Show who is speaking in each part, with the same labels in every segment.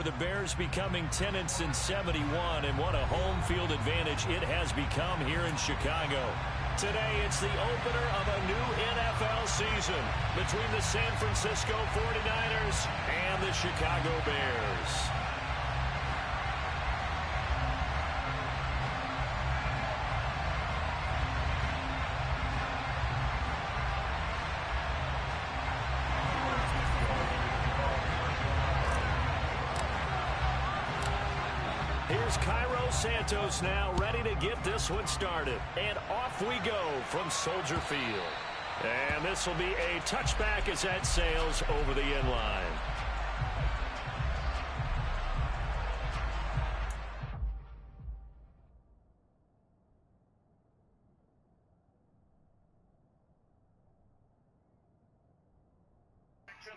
Speaker 1: the Bears becoming 10-71, and what a home field advantage it has become here in Chicago. Today, it's the opener of a new NFL season between the San Francisco 49ers and the Chicago Bears. Here's Cairo Santos now ready to get this one started. And off we go from Soldier Field. And this will be a touchback as that sails over the end line.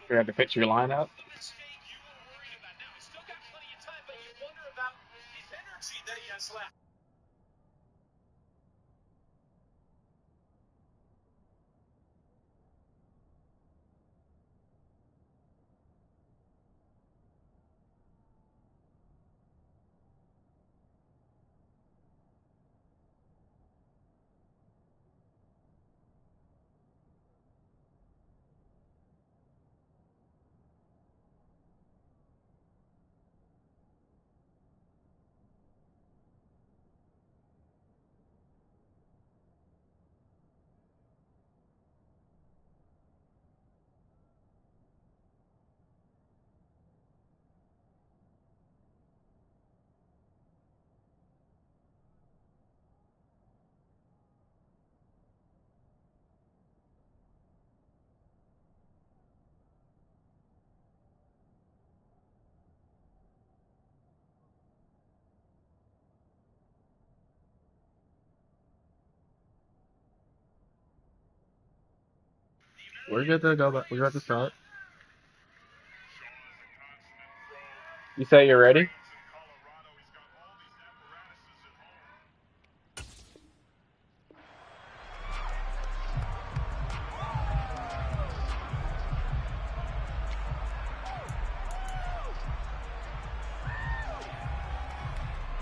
Speaker 2: You have to fix your lineup. We're good to go, but we're about to start. You say you're ready?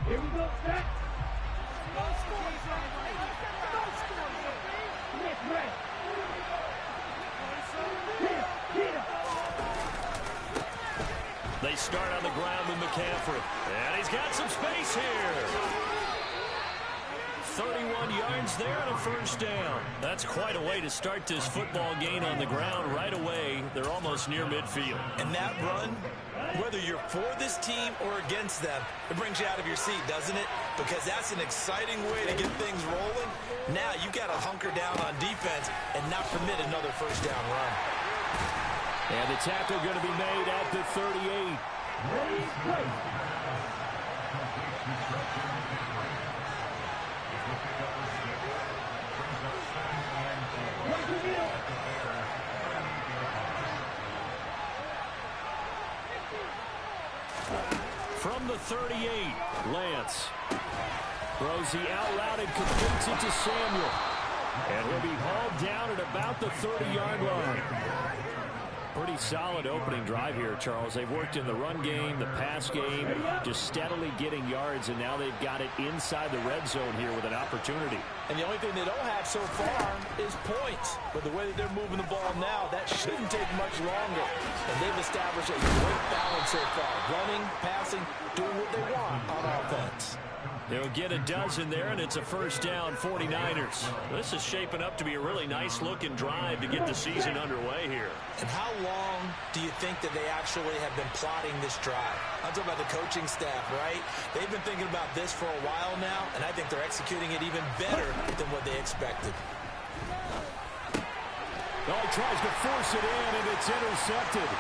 Speaker 3: Here we go, set.
Speaker 1: They start on the ground with McCaffrey. And he's got some space here. 31 yards there and a first down. That's quite a way to start this football game on the ground right away. They're almost near midfield.
Speaker 4: And that run, whether you're for this team or against them, it brings you out of your seat, doesn't it? Because that's an exciting way to get things rolling. Now you got to hunker down on defense and not permit another first down run.
Speaker 1: And the tackle going to be made at the 38. From the 38, Lance throws the out route and completes it to Samuel. And he'll be hauled down at about the 30-yard line. Pretty solid opening drive here, Charles. They've worked in the run game, the pass game, just steadily getting yards, and now they've got it inside the red zone here with an opportunity.
Speaker 4: And the only thing they don't have so far is points. But the way that they're moving the ball now, that shouldn't take much longer. And they've established a great balance so far. Running, passing, doing what they want on offense.
Speaker 1: They'll get a dozen there, and it's a first down, 49ers. This is shaping up to be a really nice-looking drive to get the season underway here.
Speaker 4: And how long do you think that they actually have been plotting this drive? I'm talking about the coaching staff, right? They've been thinking about this for a while now, and I think they're executing it even better than what they expected.
Speaker 1: Oh, he tries to force it in, and it's intercepted.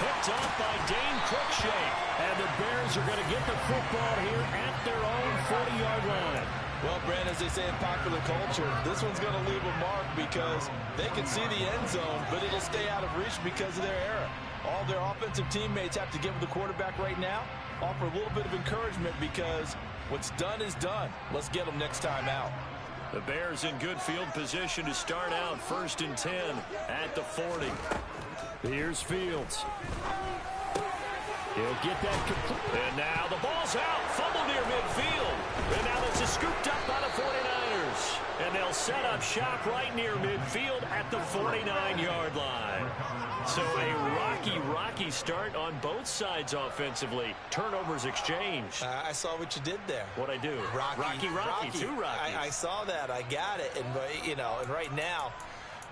Speaker 1: Picked off by Dane Cruikshank. And the Bears are going to get the football here at their own 40-yard line.
Speaker 4: Well, Brand, as they say in popular culture, this one's going to leave a mark because they can see the end zone, but it'll stay out of reach because of their error. All their offensive teammates have to give the quarterback right now, offer a little bit of encouragement because what's done is done. Let's get them next time out.
Speaker 1: The Bears in good field position to start out 1st and 10 at the 40. Here's Fields. He'll get that complete. And now the ball's out. Fumble near midfield. And now this is scooped up by the 49ers. And they'll set up shop right near midfield at the 49-yard line. So a rocky start on both sides offensively. Turnovers exchanged.
Speaker 4: I saw what you did there.
Speaker 1: What'd I do? Rocky. Two Rockies.
Speaker 4: I saw that. I got it. And, and right now,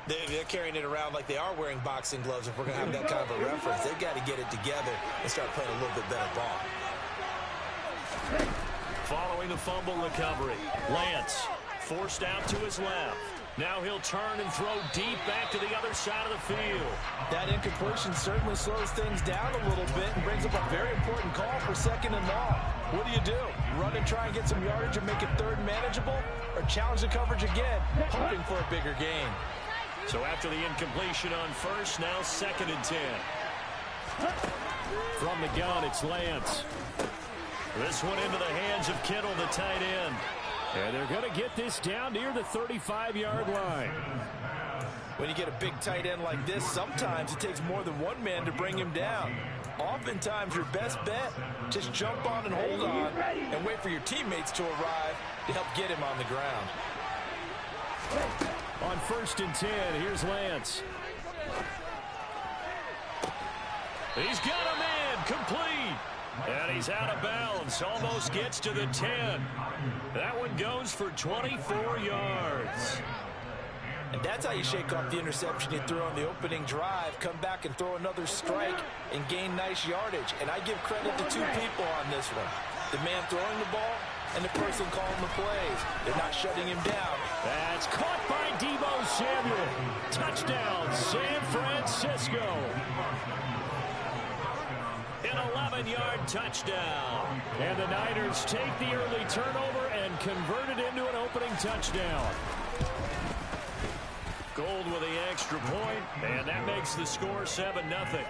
Speaker 4: they're carrying it around like they are wearing boxing gloves. If we're going to have that kind of a reference, they've got to get it together and start playing a little bit better ball.
Speaker 1: Following the fumble recovery, Lance forced out to his left. Now he'll turn and throw deep back to the other side of the field.
Speaker 4: That incompletion certainly slows things down a little bit and brings up a very important call for 2nd and long. What do? Run and try and get some yardage and make it 3rd manageable? Or challenge the coverage again, hoping for a bigger gain?
Speaker 1: So after the incompletion on 1st, now 2nd and 10. From the gun, it's Lance. This one into the hands of Kittle, the tight end. And they're going to get this down near the 35-yard line.
Speaker 4: When you get a big tight end like this, sometimes it takes more than one man to bring him down. Oftentimes, your best bet, just jump on and hold on and wait for your teammates to arrive to help get him on the ground.
Speaker 1: On 1st and 10, here's Lance. He's got a man, complete. And he's out of bounds, almost gets to the 10. That one goes for 24 yards.
Speaker 4: And that's how you shake off the interception you threw on the opening drive, come back and throw another strike and gain nice yardage. And I give credit to 2 people on this one. The man throwing the ball and the person calling the plays. They're not shutting him down.
Speaker 1: That's caught by Deebo Samuel. Touchdown, San Francisco. An 11-yard touchdown. And the Niners take the early turnover and convert it into an opening touchdown. Gold with the extra point, and that makes the score 7-0.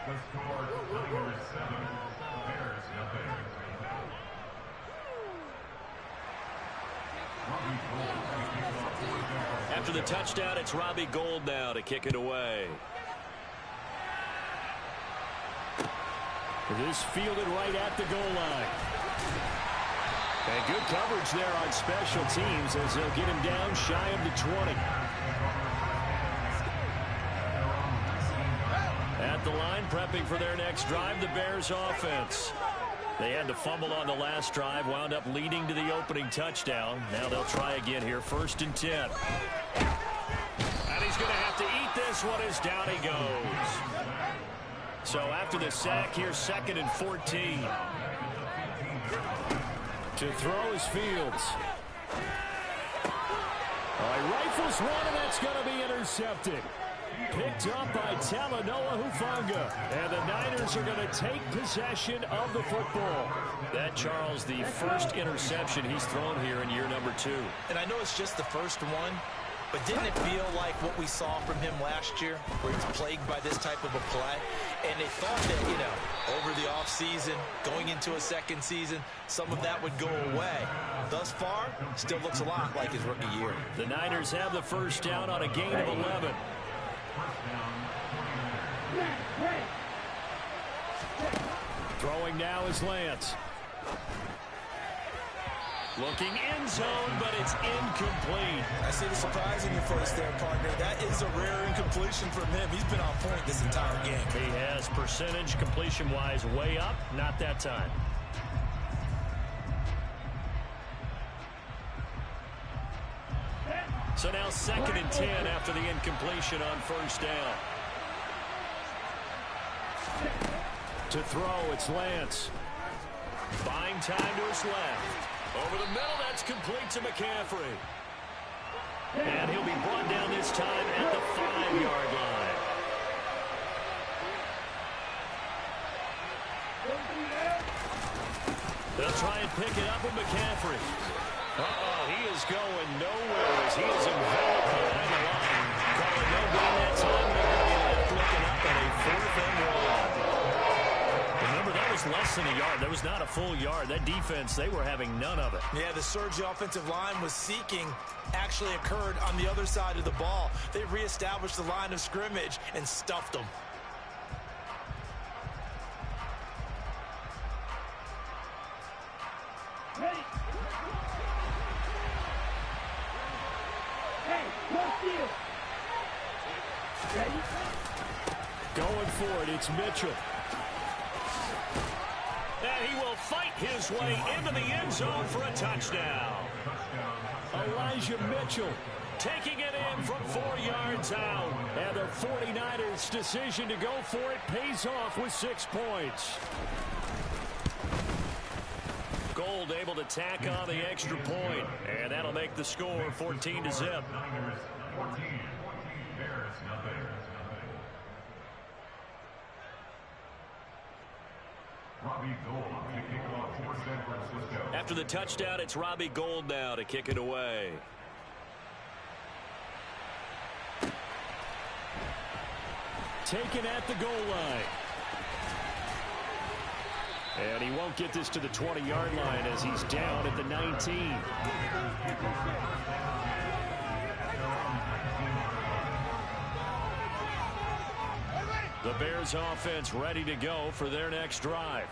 Speaker 1: After the touchdown, it's Robbie Gould now to kick it away. This fielded right at the goal line. And good coverage there on special teams as they'll get him down shy of the 20. At the line, prepping for their next drive, the Bears offense. They had to fumble on the last drive, wound up leading to the opening touchdown. Now they'll try again here, 1st and 10. And he's going to have to eat this one as down he goes. So after the sack, here's 2nd and 14. To throw is Fields. He rifles one, and that's going to be intercepted. Picked up by Talanoa Hufanga. And the Niners are going to take possession of the football. That, Charles, the first interception he's thrown here in year number 2.
Speaker 4: And I know it's just the first one, but didn't it feel like what we saw from him last year, where he's plagued by this type of a play? And they thought that, over the offseason, going into a second season, some of that would go away. Thus far, still looks a lot like his rookie year.
Speaker 1: The Niners have the first down on a gain of 11. Throwing now is Lance. Looking end zone, but it's incomplete.
Speaker 4: I see the surprise in your face there, partner. That is a rare incompletion from him. He's been on point this entire game.
Speaker 1: He has percentage completion-wise way up, not that time. So now 2nd and 10 after the incompletion on 1st down. To throw, it's Lance. Buying time to his left. Over the middle, that's complete to McCaffrey. And he'll be brought down this time at the 5-yard line. They'll try and pick it up with McCaffrey. He is going nowhere as he is enveloped behind the line. Calling no gain that time. They're going to be left looking up at a 4th and 1. Remember, that was less than a yard. That was not a full yard. That defense, they were having none of it.
Speaker 4: Yeah, the surge the offensive line was seeking actually occurred on the other side of the ball. They reestablished the line of scrimmage and stuffed them.
Speaker 3: Ready. Hey, no steal. Ready.
Speaker 1: Going for it, it's Mitchell. And he will fight his way into the end zone for a touchdown. Elijah Mitchell taking it in from 4 yards out. And the 49ers' decision to go for it pays off with 6 points. Gold able to tack on the extra point. And that'll make the score 14-0. After the touchdown, it's Robbie Gould now to kick it away. Taken at the goal line. And he won't get this to the 20-yard line as he's down at the 19. The Bears offense ready to go for their next drive.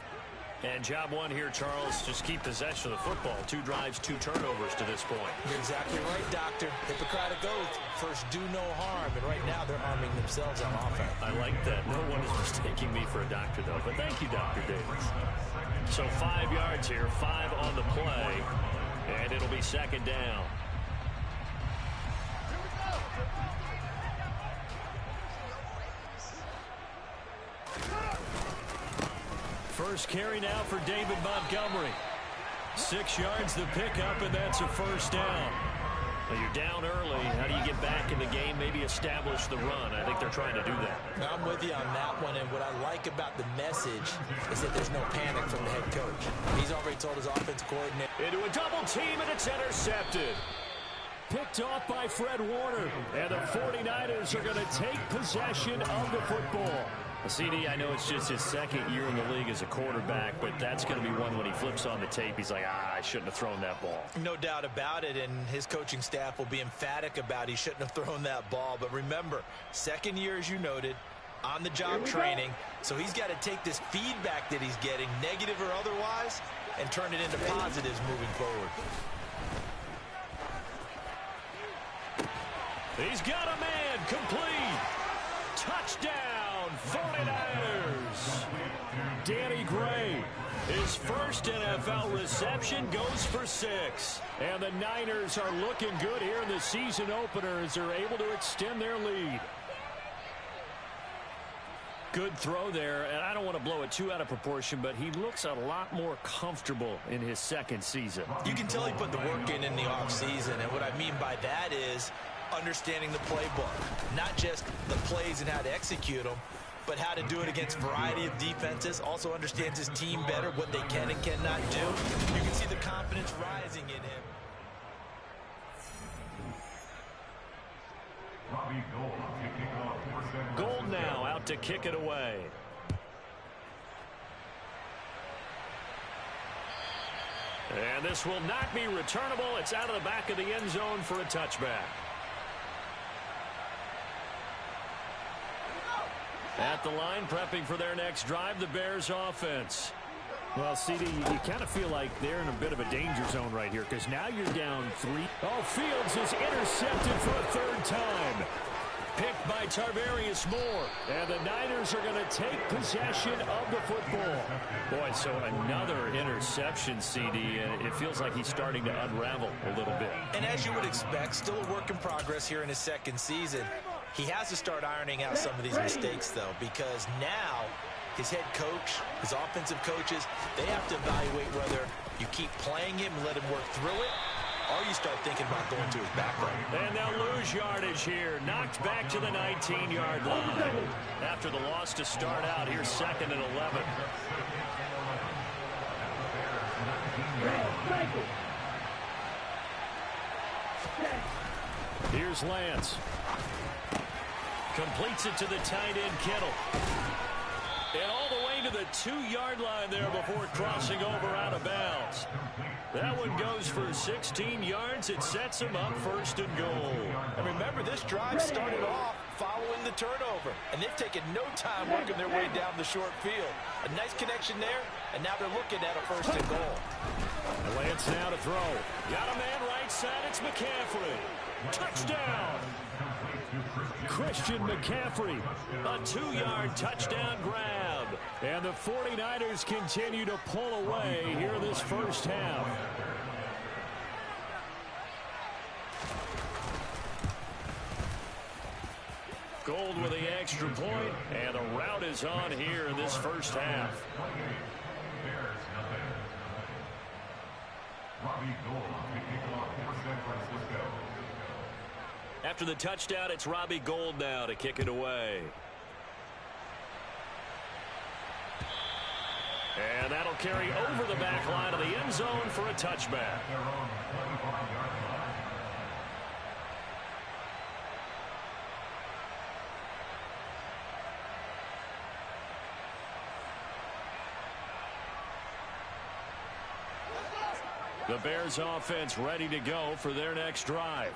Speaker 1: And job one here, Charles, just keep possession of the football. 2 drives, 2 turnovers to this point.
Speaker 4: You're exactly right, Doctor. Hippocratic oath. First, do no harm. And right now, they're harming themselves on offense.
Speaker 1: I like that. No one is mistaking me for a doctor, though. But thank you, Dr. Davis. So 5 yards here, 5 on the play. And it'll be second down. First carry now for David Montgomery. 6 yards the pickup, and that's a first down. Well, you're down early. How do you get back in the game, maybe establish the run? I think they're trying to do that.
Speaker 4: I'm with you on that one, and what I like about the message is that there's no panic from the head coach. He's already told his offensive coordinator.
Speaker 1: Into a double team, and it's intercepted. Picked off by Fred Warner, and the 49ers are going to take possession of the football. CD, I know it's just his second year in the league as a quarterback, but that's going to be one when he flips on the tape. He's like, I shouldn't have thrown that ball.
Speaker 4: No doubt about it, and his coaching staff will be emphatic about he shouldn't have thrown that ball. But remember, second year, as you noted, on-the-job training, so he's got to take this feedback that he's getting, negative or otherwise, and turn it into positives moving forward.
Speaker 1: He's got a man, complete. Touchdown, 49ers. Danny Gray, his first NFL reception, goes for 6. And the Niners are looking good here in the season opener as they're able to extend their lead. Good throw there, and I don't want to blow it too out of proportion, but he looks a lot more comfortable in his second season.
Speaker 4: You can tell he put the work in the offseason, and what I mean by that is understanding the playbook, not just the plays and how to execute them, but how to do it against a variety of defenses. Also understands his team better, what they can and cannot do. You can see the confidence rising in him.
Speaker 1: Gold now out to kick it away. And this will not be returnable. It's out of the back of the end zone for a touchback. At the line, prepping for their next drive, the Bears offense. Well, CD, you kind of feel like they're in a bit of a danger zone right here because now you're down 3. Oh, Fields is intercepted for a 3rd time. Picked by Tarvarius Moore. And the Niners are going to take possession of the football. Boy, so another interception, CD, and it feels like he's starting to unravel a little bit.
Speaker 4: And as you would expect, still a work in progress here in his second season. He has to start ironing out some of these mistakes, though, because now his head coach, his offensive coaches, they have to evaluate whether you keep playing him and let him work through it, or you start thinking about going to his backup.
Speaker 1: And they'll lose yardage here. Knocked back to the 19-yard line. After the loss to start out, here's 2nd and 11. Here's Lance. Completes it to the tight end, Kittle. And all the way to the 2-yard line there before crossing over out of bounds. That one goes for 16 yards. It sets him up 1st and goal.
Speaker 4: And remember, this drive started off following the turnover. And they've taken no time working their way down the short field. A nice connection there, and now they're looking at a 1st and goal.
Speaker 1: Lance now to throw. Got a man right side. It's McCaffrey. Touchdown. Christian McCaffrey. A 2-yard touchdown grab. And the 49ers continue to pull away here this first half. Gold with the extra point, and a rout is on here in this first half. After the touchdown, it's Robbie Gould now to kick it away. And that'll carry over the back line of the end zone for a touchback. The Bears offense ready to go for their next drive.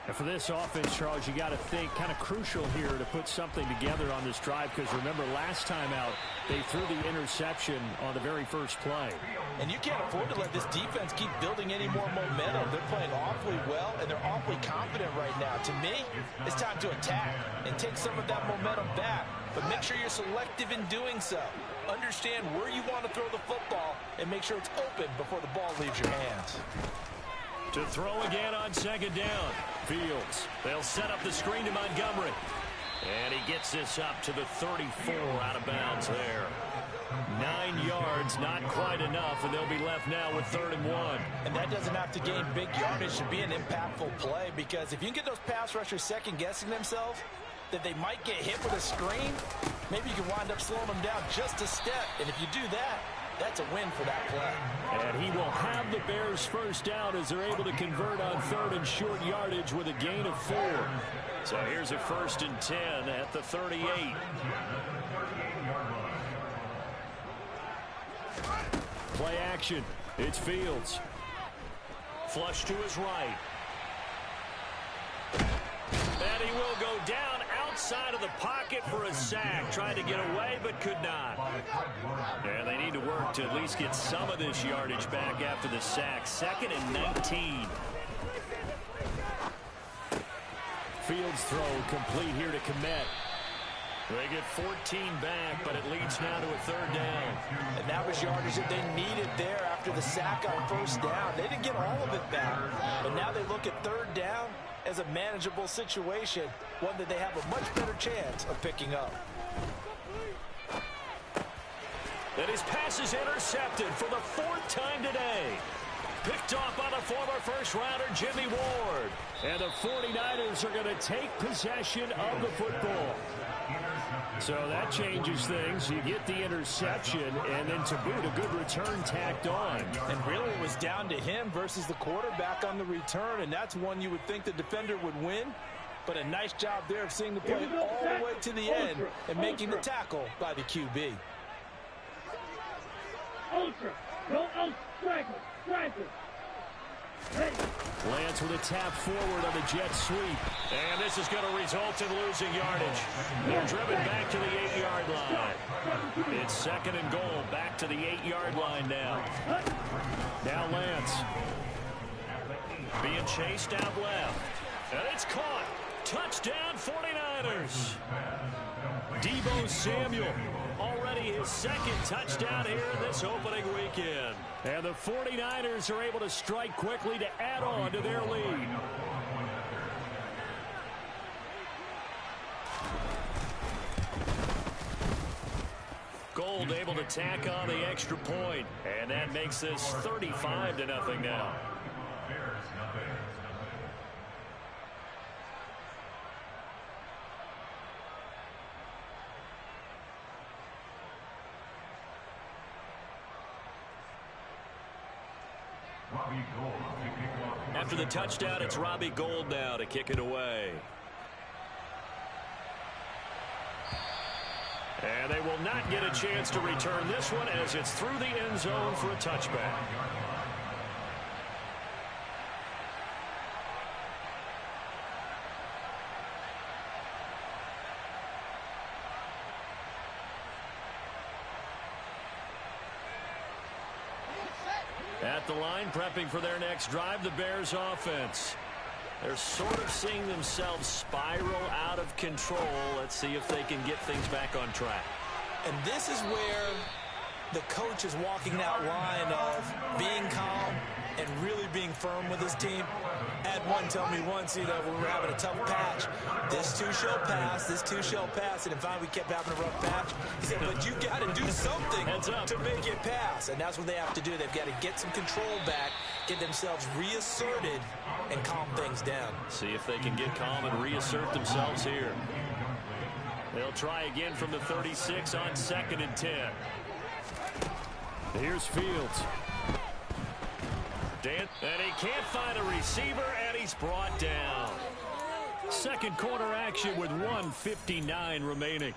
Speaker 5: And for this offense, Charles, you got to think kind of crucial here to put something together on this drive, because remember last time out they threw the interception on the very first play.
Speaker 4: And you can't afford to let this defense keep building any more momentum. They're playing awfully well, and they're awfully confident right now. To me, it's time to attack and take some of that momentum back. But make sure you're selective in doing so. Understand where you want to throw the football and make sure it's open before the ball leaves your hands.
Speaker 1: To throw again on second down. Fields. They'll set up the screen to Montgomery. And he gets this up to the 34 out of bounds there. 9 yards, not quite enough, and they'll be left now with 3rd and 1.
Speaker 4: And that doesn't have to gain big yardage to be an impactful play, because if you can get those pass rushers second-guessing themselves, that they might get hit with a screen, maybe you can wind up slowing them down just a step. And if you do that, that's a win for that play.
Speaker 1: And he will have the Bears first down as they're able to convert on 3rd and short yardage with a gain of 4. So here's a 1st and 10 at the 38. Play action. It's Fields. Flush to his right. And he will go down outside of the pocket for a sack. Tried to get away, but could not. And they need to work to at least get some of this yardage back after the sack. 2nd and 19. Fields throw complete here to Kmet. They get 14 back, but it leads now to a 3rd down.
Speaker 4: And that was yardage that they needed there after the sack on 1st down. They didn't get all of it back, but now they look at 3rd down as a manageable situation, one that they have a much better chance of picking up.
Speaker 1: And his pass is intercepted for the 4th time today. Picked off by the former first-rounder Jimmy Ward. And the 49ers are going to take possession of the football. So that changes things. You get the interception, and then to boot, a good return tacked on.
Speaker 4: And really it was down to him versus the quarterback on the return, and that's one you would think the defender would win. But a nice job there of seeing the play all the way to the end and making the tackle by the QB.
Speaker 3: Ultra. Go out. Striker. Striker. Hey.
Speaker 1: Lance with a tap forward on the jet sweep. And this is going to result in losing yardage. They're driven back to the 8-yard line. It's 2nd and goal. Back to the 8-yard line now. Now Lance. Being chased out left. And it's caught. Touchdown 49ers. Deebo Samuel. Already his 2nd touchdown here in this opening weekend. And the 49ers are able to strike quickly to add on to their lead. Gould able to tack on the extra point. And that makes this 35-0 now. After the touchdown, it's Robbie Gould now to kick it away. And they will not get a chance to return this one as it's through the end zone for a touchback.
Speaker 5: At the line, prepping for their next drive, the Bears offense. They're sort of seeing themselves spiral out of control. Let's see if they can get things back on track.
Speaker 4: And this is where the coach is walking that line of being calm and really being firm with his team. Had one tell me once, when we were having a tough patch, this too shall pass, this too shall pass. And finally we kept having a rough patch. He said, but you got to do something to make it pass. And that's what they have to do. They've got to get some control back, get themselves reasserted, and calm things down.
Speaker 5: See if they can get calm and reassert themselves here. They'll try again from the 36 on 2nd and 10. Here's Fields. And he can't find a receiver, and he's brought down. Second quarter action with 1:59 remaining.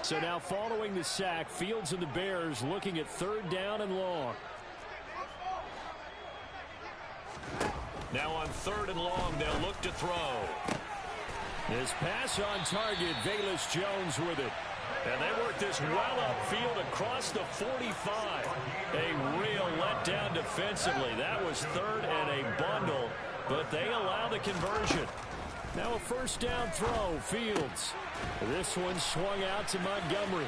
Speaker 5: So now following the sack, Fields and the Bears looking at 3rd down and long. Now on 3rd and long, they'll look to throw. This pass on target, Velus Jones with it. And they work this well upfield across the 45. A real letdown defensively. That was 3rd and a bundle, but they allow the conversion. Now a 1st down throw, Fields. This one swung out to Montgomery.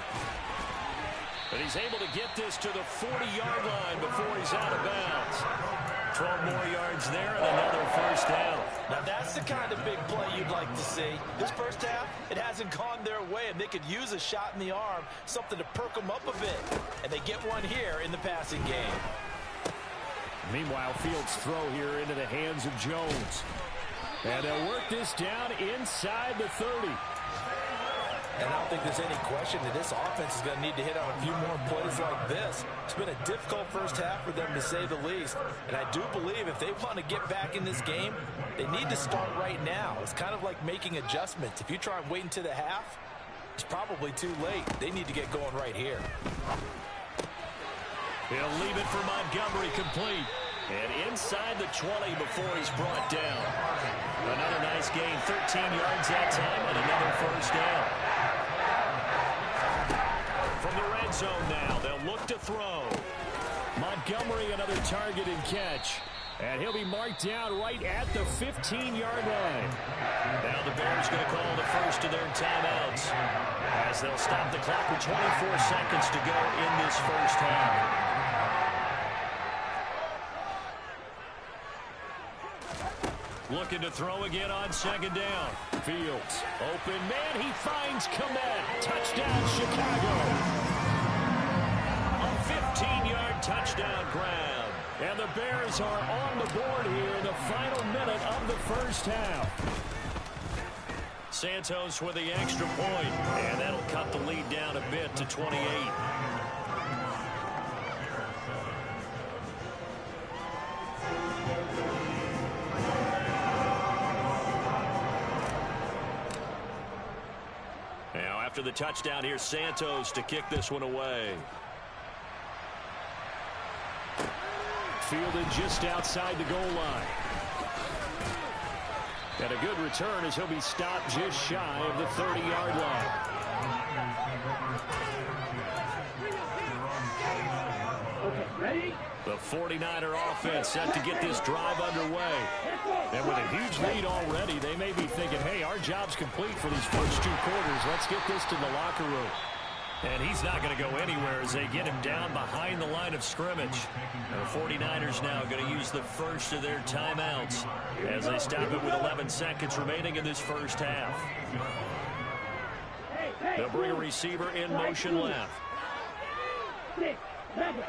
Speaker 5: But he's able to get this to the 40-yard line before he's out of bounds. 12 more yards there and another 1st down.
Speaker 4: Now that's the kind of big play you'd like to see. This first half, it hasn't gone their way, and they could use a shot in the arm, something to perk them up a bit. And they get one here in the passing game.
Speaker 5: Meanwhile, Fields' throw here into the hands of Jones. And they'll work this down inside the 30.
Speaker 4: And I don't think there's any question that this offense is going to need to hit on a few more plays like this. It's been a difficult first half for them, to say the least. And I do believe if they want to get back in this game, they need to start right now. It's kind of like making adjustments. If you try and wait until the half, it's probably too late. They need to get going right here.
Speaker 5: He'll leave it for Montgomery, complete. And inside the 20 before he's brought down. Another nice gain, 13 yards that time, and another 1st down. From the red zone now, they'll look to throw. Montgomery, another target and catch. And he'll be marked down right at the 15-yard line. Now the Bears going to call the first of their timeouts, as they'll stop the clock with 24 seconds to go in this first half. Looking to throw again on 2nd down. Fields, open man, he finds Kmet. Touchdown, Chicago. A 15-yard touchdown grab. And the Bears are on the board here in the final minute of the first half. Santos with the extra point, and that'll cut the lead down a bit to 28. After the touchdown, here's Santos to kick this one away. Fielded just outside the goal line. And a good return as he'll be stopped just shy of the 30-yard line.
Speaker 3: Okay, ready?
Speaker 5: The 49er offense set to get this drive underway. And with a huge lead already, they may be thinking, hey, our job's complete for these first 2 quarters. Let's get this to the locker room. And he's not going to go anywhere as they get him down behind the line of scrimmage. The 49ers now going to use the first of their timeouts as they stop it with 11 seconds remaining in this first half. They'll bring a receiver in motion left.
Speaker 3: 6, 7.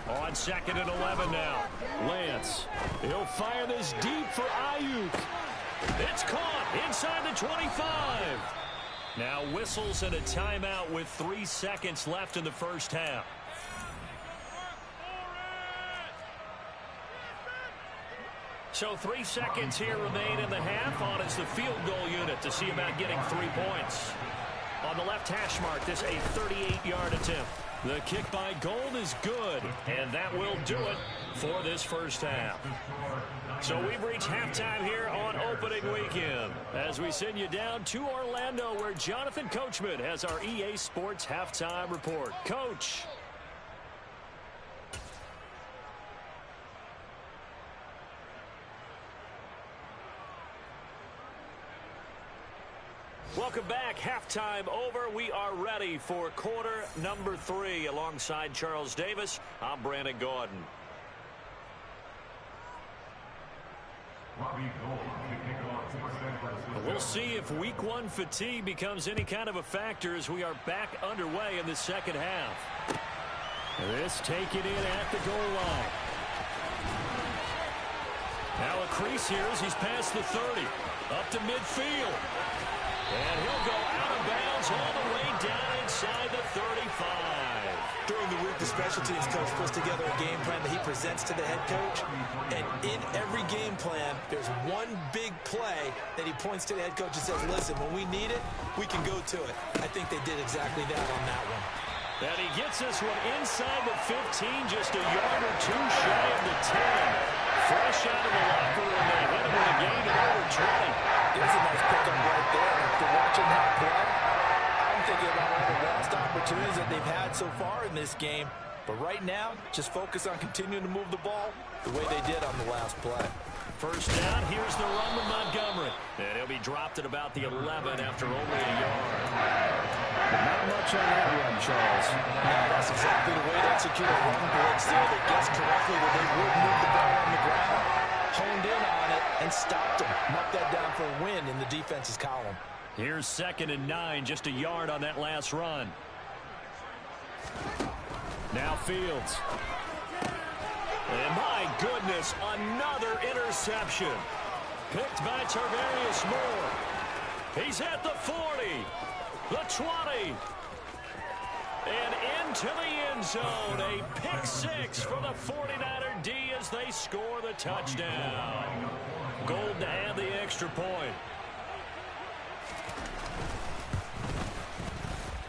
Speaker 5: On 2nd and 11 now. Lance. He'll fire this deep for Ayuk. It's caught inside the 25. Now whistles and a timeout with 3 seconds left in the first half. So 3 seconds here remain in the half. On is the field goal unit to see about getting 3 points. On the left hash mark, this a 38-yard attempt. The kick by Gold is good, and that will do it for this first half. So we've reached halftime here on opening weekend as we send you down to Orlando where Jonathan Coachman has our EA Sports halftime report. Coach. Welcome back. Halftime over. We are ready for quarter number 3. Alongside Charles Davis, I'm Brandon Gordon. We'll see if week 1 fatigue becomes any kind of a factor as we are back underway in the second half. This taken in at the goal line. Now a crease here as he's past the 30. Up to midfield. And he'll go out of bounds all the way down inside the 35.
Speaker 4: During the week, the special teams coach puts together a game plan that he presents to the head coach. And in every game plan, there's one big play that he points to the head coach and says, listen, when we need it, we can go to it. I think they did exactly that on that one.
Speaker 5: And he gets this one inside the 15, just a yard or 2 shy of the 10. Fresh out of the locker room, they hit him with a gain of over 20.
Speaker 4: There's a nice pickup right there. After watching that play, I'm thinking about all the lost opportunities that they've had so far in this game. But right now, just focus on continuing to move the ball the way they did on the last play.
Speaker 5: First down, here's the run with Montgomery. And he'll be dropped at about the 11 after only a yard. Not much on that run, Charles.
Speaker 4: No, that's exactly the way to execute a run blitz there. They guessed correctly that they would move the ball on the ground, honed in on it, and stopped them. Knocked that down for a win in the defense's column.
Speaker 5: Here's 2nd and 9, just a yard on that last run. Now Fields. And my goodness, another interception. Picked by Tarvarius Moore. He's at the 40, the 20, and into the end zone. A pick 6 for the 49er D as they score the touchdown. Gold to add the extra point.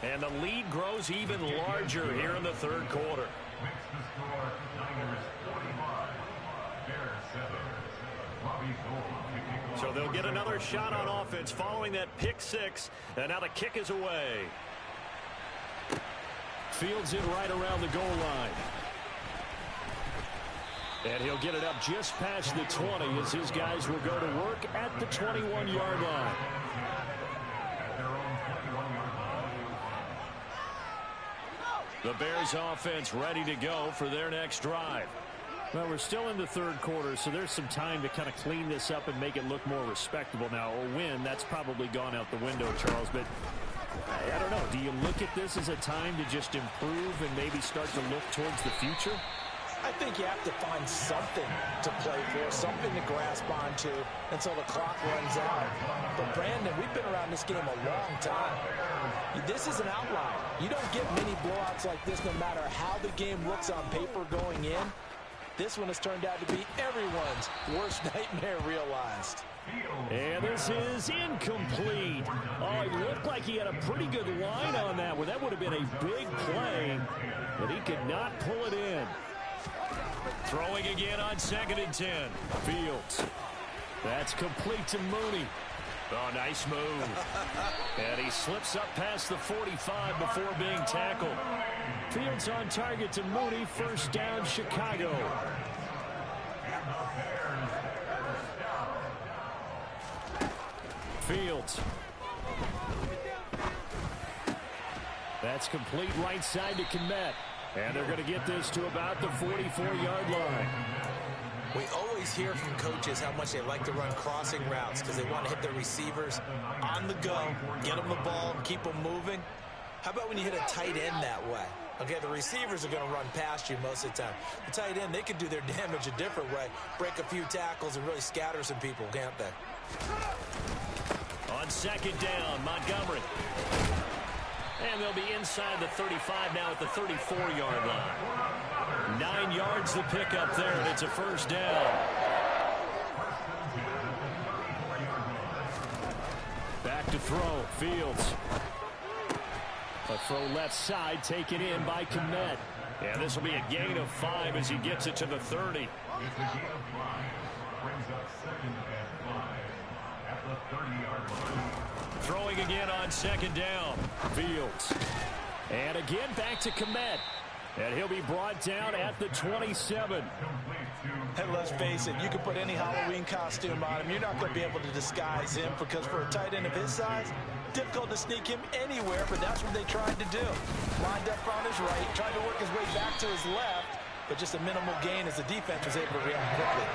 Speaker 5: And the lead grows even larger here in the third quarter. So they'll get another shot on offense following that pick 6. And now the kick is away. Fields in right around the goal line. And he'll get it up just past the 20 as his guys will go to work at the 21-yard line. The Bears offense ready to go for their next drive. Well, we're still in the third quarter, so there's some time to kind of clean this up and make it look more respectable. Now, a win, that's probably gone out the window, Charles, but I don't know. Do you look at this as a time to just improve and maybe start to look towards the future?
Speaker 4: I think you have to find something to play for, something to grasp onto until the clock runs out. But, Brandon, we've been around this game a long time. This is an outlier. You don't get many blowouts like this no matter how the game looks on paper going in. This one has turned out to be everyone's worst nightmare realized.
Speaker 5: And this is incomplete. Oh, it looked like he had a pretty good line on that one. That would have been a big play, but he could not pull it in. Throwing again on 2nd and 10. Fields. That's complete to Mooney. Oh, nice move. And he slips up past the 45 before being tackled. Fields on target to Mooney. First down, Chicago. Fields. That's complete right side to Kmet. And they're going to get this to about the 44-yard line.
Speaker 4: We always hear from coaches how much they like to run crossing routes because they want to hit their receivers on the go, get them the ball, and keep them moving. How about when you hit a tight end that way? Okay, the receivers are going to run past you most of the time. The tight end, they can do their damage a different way, break a few tackles and really scatter some people, can't they?
Speaker 5: On 2nd down, Montgomery. And they'll be inside the 35 now at the 34-yard line. 9 yards to pick up there, and it's a first down.
Speaker 1: to throw. Fields. A throw left side taken in by Kmet. And this will be a gain of 5 as he gets it to the 30.
Speaker 6: It's a gain of 5. Brings up 2nd and 5 at the 30-yard line.
Speaker 1: Throwing again on 2nd down. Fields. And again back to Kmet. And he'll be brought down at the 27.
Speaker 4: Hey, let's face it, you can put any Halloween costume on him. You're not going to be able to disguise him because for a tight end of his size, difficult to sneak him anywhere, but that's what they tried to do. Lined up on his right, tried to work his way back to his left, but just a minimal gain as the defense was able to react quickly.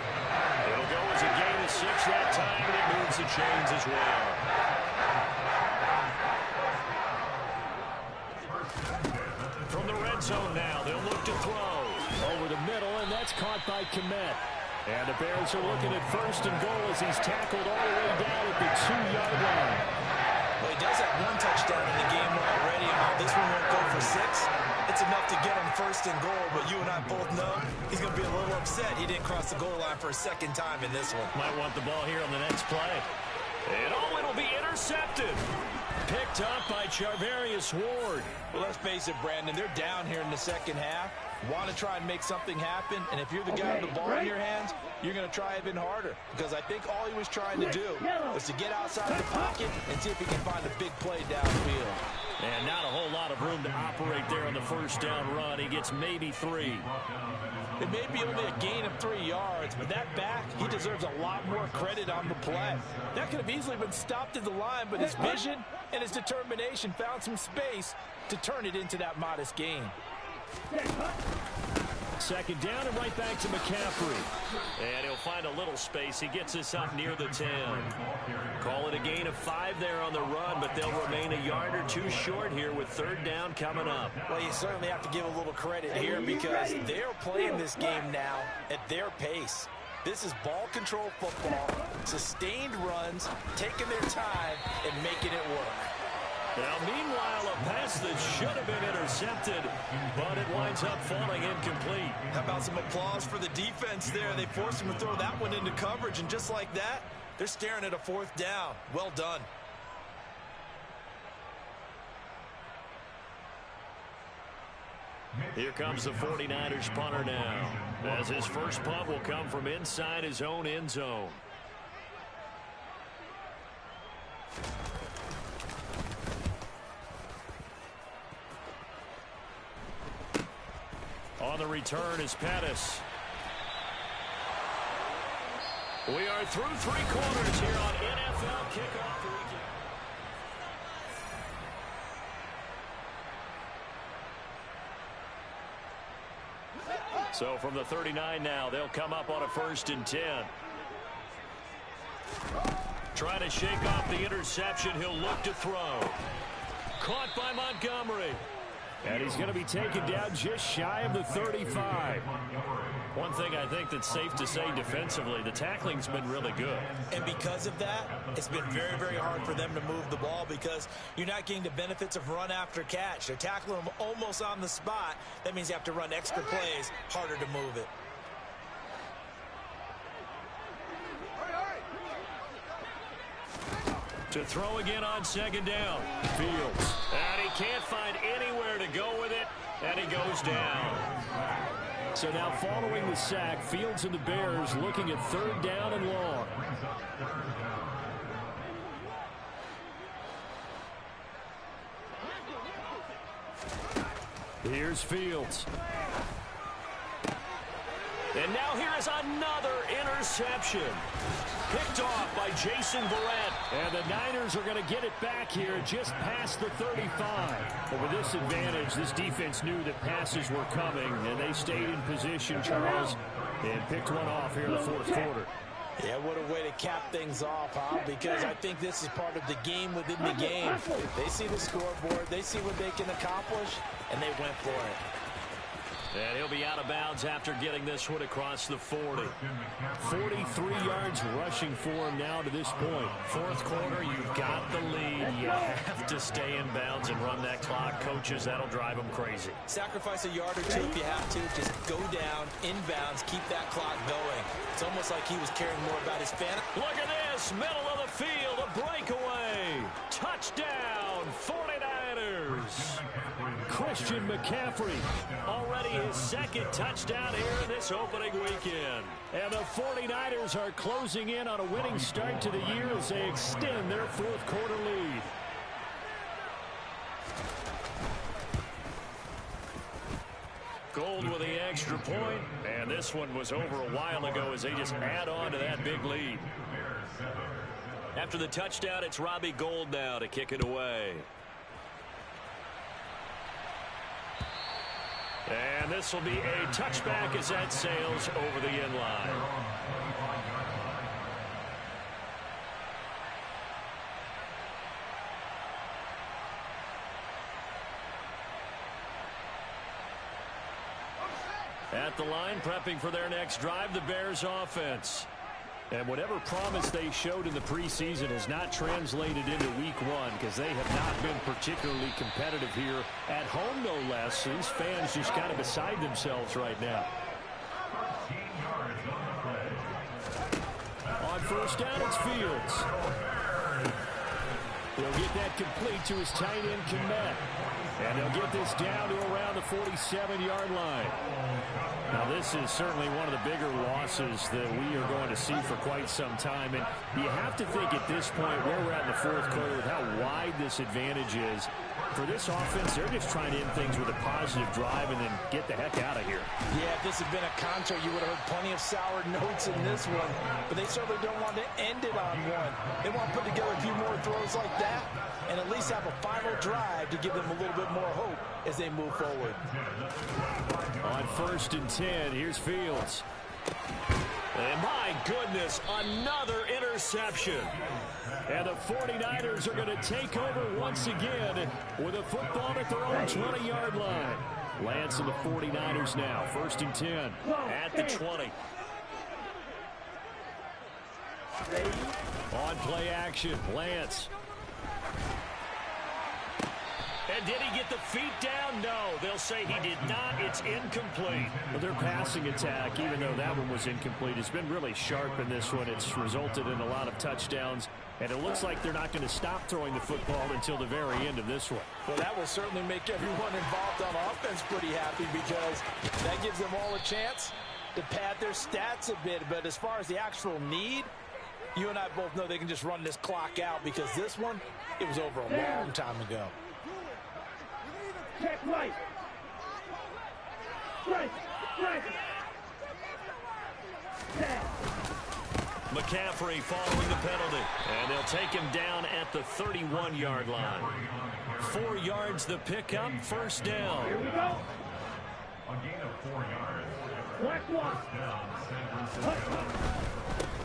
Speaker 1: It'll go as a gain of 6 that time, and it moves the chains as well. From the red zone now, they'll look to throw. Over the middle, and that's caught by Kmet. And the Bears are looking at 1st and goal as he's tackled all the way down at the 2-yard line.
Speaker 4: Well, he does have 1 touchdown in the game already, and while this one won't go for 6, it's enough to get him 1st and goal, but you and I both know he's going to be a little upset he didn't cross the goal line for a 2nd time in this one.
Speaker 1: Might want the ball here on the next play. And it'll be intercepted. Picked up by Charvarius Ward.
Speaker 4: Well, let's face it, Brandon, they're down here in the 2nd half. Want to try and make something happen, and if you're the guy with the ball in your hands, you're going to try even harder, because I think all he was trying to do was to get outside the pocket and see if he can find a big play downfield.
Speaker 1: And not a whole lot of room to operate there on the 1st down run. He gets maybe 3.
Speaker 4: It may be only a gain of 3 yards, but that back, he deserves a lot more credit on the play. That could have easily been stopped at the line, but his vision and his determination found some space to turn it into that modest gain.
Speaker 1: 2nd down and right back to McCaffrey. And he'll find a little space. He gets us up near the 10. Call it a gain of 5 there on the run, but they'll remain a yard or 2 short here with 3rd down coming up.
Speaker 4: Well, you certainly have to give a little credit here because they're playing this game now at their pace. This is ball control football, sustained runs, taking their time and making it work.
Speaker 1: Now, meanwhile, a pass that should have been intercepted, but it winds up falling incomplete.
Speaker 4: How about some applause for the defense there? They forced him to throw that one into coverage, and just like that, they're staring at a 4th down. Well done.
Speaker 1: Here comes the 49ers punter now, as his first punt will come from inside his own end zone. On the return is Pettis. We are through 3 quarters here on NFL Kickoff Weekend. So from the 39 now, they'll come up on a 1st and 10. Trying to shake off the interception, he'll look to throw. Caught by Montgomery. And he's going to be taken down just shy of the 35. One thing I think that's safe to say defensively, the tackling's been really good.
Speaker 4: And because of that, it's been very, very hard for them to move the ball because you're not getting the benefits of run after catch. They're tackling them almost on the spot. That means you have to run extra plays, harder to move it.
Speaker 1: To throw again on 2nd down. Fields. And he can't find anywhere to go with it, and he goes down. So now following the sack, Fields and the Bears looking at 3rd down and long. Here's Fields. And now here is another interception. Picked off by Jason Verrett. And the Niners are going to get it back here just past the 35. But with this advantage, this defense knew that passes were coming, and they stayed in position, Charles, and picked one off here in the 4th quarter.
Speaker 4: Yeah, what a way to cap things off, huh? Because I think this is part of the game within the game. They see the scoreboard, they see what they can accomplish, and they went for it.
Speaker 1: And he'll be out of bounds after getting this one across the 40. 43 yards rushing for him now to this point. 4th quarter, you've got the lead. You have to stay in bounds and run that clock. Coaches, that'll drive them crazy.
Speaker 4: Sacrifice a yard or 2 if you have to. Just go down, inbounds, keep that clock going. It's almost like he was caring more about his fan.
Speaker 1: Look at this, middle of the field, a breakaway. play. Touchdown, 49ers. Christian McCaffrey, already his second touchdown here in this opening weekend. And the 49ers are closing in on a winning start to the year as they extend their fourth quarter lead. Gold with the extra point, and this one was over a while ago as they just add on to that big lead. After the touchdown, it's Robbie Gould now to kick it away. And this will be a touchback as that sails over the end line. At the line, prepping for their next drive, the Bears offense. And whatever promise they showed in the preseason has not translated into week one because they have not been particularly competitive here at home, no less. So these fans just kind of beside themselves right now. On first down, it's Fields. He'll get that complete to his tight end, Kmet. And they'll get this down to around the 47-yard line. Now, this is certainly one of the bigger losses that we are going to see for quite some time. And you have to think at this point where we're at in the fourth quarter with how wide this advantage is. For this offense, they're just trying to end things with a positive drive and then get the heck out of here.
Speaker 4: Yeah, if this had been a contract, you would have heard plenty of sour notes in this one. But they certainly don't want to end it on one. They want to put together a few more throws like that and at least have a final drive to give them a little bit more hope as they move forward.
Speaker 1: On first and 10, here's Fields. And my goodness, another interception. And the 49ers are going to take over once again with a football at their own 20-yard line. Lance and the 49ers now, first and 10 at the 20. On play action, Lance. And did he get the feet down? No, they'll say he did not. It's incomplete. But their passing attack, even though that one was incomplete, has been really sharp in this one. It's resulted in a lot of touchdowns. And it looks like they're not going to stop throwing the football until the very end of this one.
Speaker 4: Well, that will certainly make everyone involved on offense pretty happy because that gives them all a chance to pad their stats a bit. But as far as the actual need, you and I both know they can just run this clock out because this one, it was over a long time ago.
Speaker 3: Check right. Strike.
Speaker 1: McCaffrey following the penalty. And they'll take him down at the 31-yard line. 4 yards the pickup, first down.
Speaker 3: Here we go.
Speaker 6: A gain of 4 yards.
Speaker 3: Black one.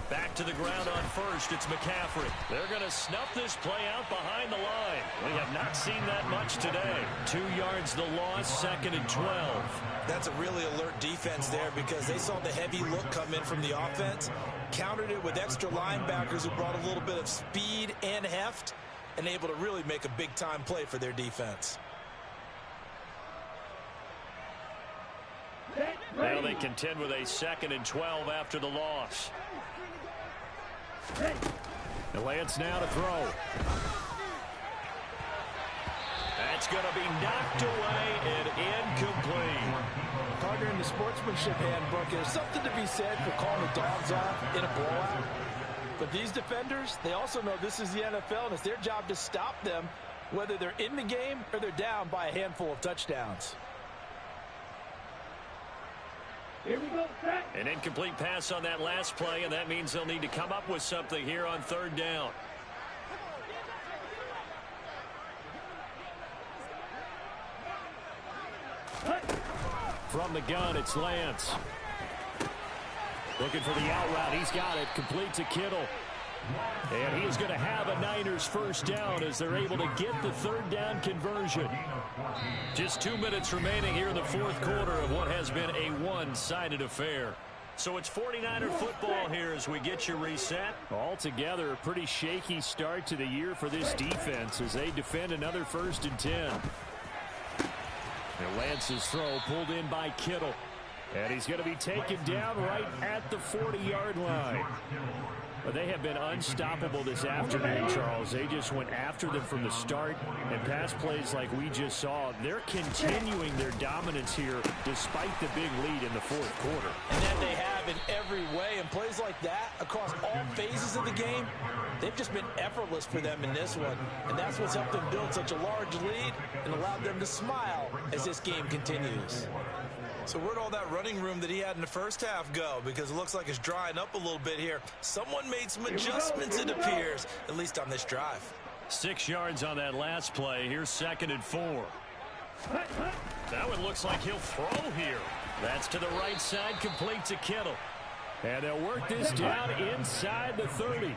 Speaker 1: Back to the ground on first. It's McCaffrey. They're going to snuff this play out behind the line. We have not seen that much today. 2 yards the loss, second and 12.
Speaker 4: That's a really alert defense there because they saw the heavy look come in from the offense, countered it with extra linebackers who brought a little bit of speed and heft, and able to really make a big-time play for their defense.
Speaker 1: Now they contend with a second and 12 after the loss. And Lance now to throw. That's going to be knocked away and incomplete.
Speaker 4: Partner, in the sportsmanship handbook, there's something to be said for calling the dogs off in a blowout. But these defenders, they also know this is the NFL, and it's their job to stop them, whether they're in the game or they're down by a handful of touchdowns.
Speaker 3: Here we go, set.
Speaker 1: An incomplete pass on that last play, and that means they'll need to come up with something here on third down. From the gun, it's Lance. Looking for the out route. He's got it. Complete to Kittle. And he is going to have a Niners first down as they're able to get the third down conversion. Just 2 minutes remaining here in the fourth quarter of what has been a one-sided affair. So it's 49er football here as we get you reset. Altogether, a pretty shaky start to the year for this defense as they defend another first and 10. And Lance's throw pulled in by Kittle. And he's going to be taken down right at the 40-yard line. But they have been unstoppable this afternoon, Charles. They just went after them from the start, and pass plays like we just saw, they're continuing their dominance here despite the big lead in the fourth quarter.
Speaker 4: And that they have in every way, and plays like that across all phases of the game, they've just been effortless for them in this one. And that's what's helped them build such a large lead and allowed them to smile as this game continues.
Speaker 7: So where'd all that running room that he had in the first half go? Because it looks like it's drying up a little bit here. Someone made some adjustments, it appears, at least on this drive.
Speaker 5: 6 yards on that last play. Here's 2nd and 4. That one looks like he'll throw here. That's to the right side, complete to Kittle.
Speaker 1: And they'll work this down inside the 30.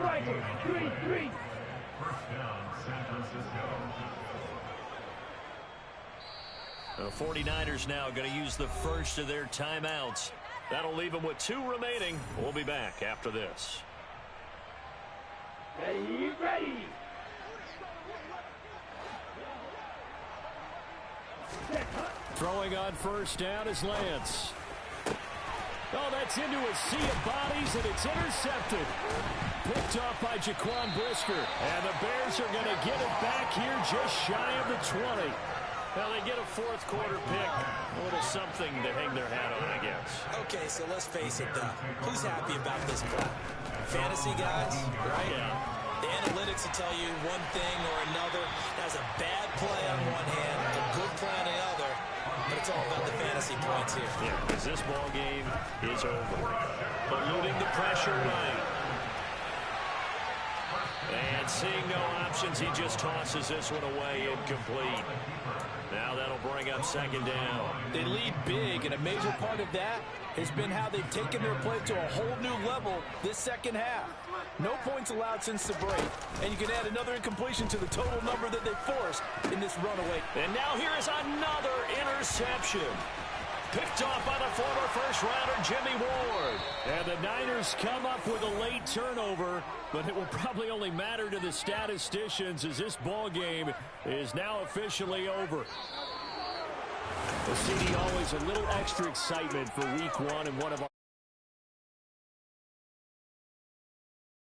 Speaker 3: Right, 3-3.
Speaker 6: First down, San Francisco.
Speaker 5: The 49ers now going to use the first of their timeouts. That'll leave them with 2 remaining. We'll be back after this.
Speaker 3: Ready.
Speaker 1: Throwing on first down is Lance. Oh, that's into a sea of bodies, and it's intercepted. Picked off by Jaquan Brisker. And the Bears are going to get it back here just shy of the 20.
Speaker 5: Well, they get a fourth quarter pick. A little something to hang their hat on, I guess.
Speaker 4: Okay, so let's face it, though. Who's happy about this play? Fantasy guys, right?
Speaker 5: Yeah.
Speaker 4: The analytics will tell you one thing or another. That's a bad play on one hand, a good play on the other. But it's all about the fantasy points here.
Speaker 5: Yeah, because this ball game is over. Eluding the pressure right. And seeing no options, he just tosses this one away incomplete. Now that'll bring up 2nd down.
Speaker 4: They lead big, and a major part of that has been how they've taken their play to a whole new level this second half. No points allowed since the break, and you can add another incompletion to the total number that they forced in this runaway.
Speaker 5: And now here is another interception. Picked off by the former first-rounder Jimmy Ward.
Speaker 1: And the Niners come up with a late turnover, but it will probably only matter to the statisticians as this ball game is now officially over. The CD always a little extra excitement for week 1 and one of our